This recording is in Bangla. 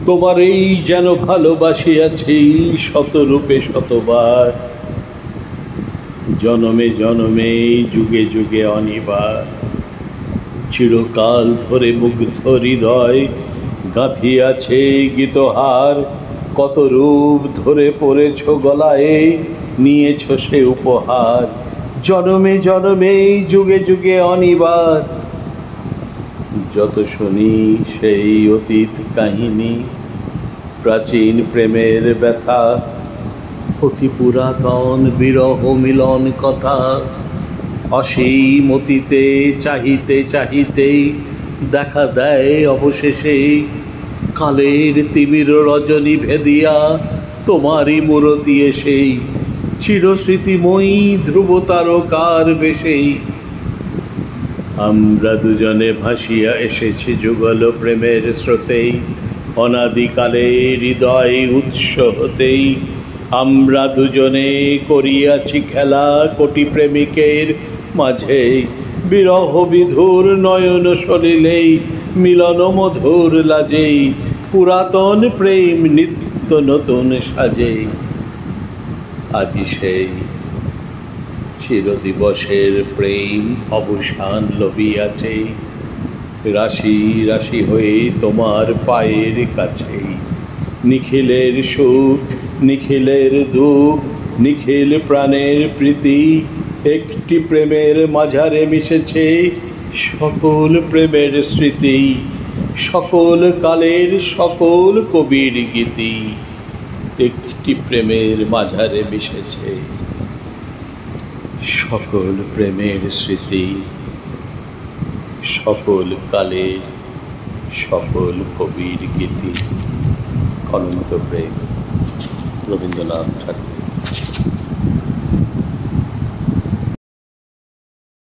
তোমারেই যেন ভালোবাসিয়াছি শতরূপে শতবার, জনমে জনমে যুগে যুগে অনিবার। চিরকাল ধরে মুগ্ধ হৃদয় গাঁথিয়াছে গীতহার, কত রূপ ধরে পড়েছ গলায়, নিয়েছ সে উপহার। জনমে জনমে যুগে যুগে অনিবার। যত শুনি সেই অতীত কাহিনী, প্রাচীন প্রেমের ব্যথা, অতি পুরাতন বিরহ মিলন কথা। অসীম অতীতে চাহিতে চাহিতে দেখা দেয় অবশেষে, কালের তিমির রজনী ভেদিয়া তোমারই মূরতি এসেই, চিরস্মৃতিময়ী ধ্রুব তারকার বেশেই। আমরা দুজনে ভাসিয়া এসেছি যুগল প্রেমের স্রোতেই, অনাদিকালে হৃদয় উৎস হতেই। আমরা দুজনে করিয়াছি খেলা কোটি প্রেমিকের মাঝে, বিরহ বিধুর নয়ন সলিলেই মিলন মধুর লাজেই, পুরাতন প্রেম নিত্য নতুন সাজে। আজি সেই চিরদিবসের প্রেম অবসান লভিয়াছে, রাশি রাশি হয়ে তোমার পায়ের কাছেই। নিখিলের সুখ নিখিলের দুঃখ নিখিল প্রাণের প্রীতি, একটি প্রেমের মাঝারে মিশেছে সকল প্রেমের স্মৃতি, সকল কালের সকল কবির গীতি। একটি প্রেমের মাঝারে মিশেছে সকল প্রেমের স্মৃতি, সকল কালের সকল কবির গীতি। অনন্ত প্রেম, রবীন্দ্রনাথ ঠাকুর।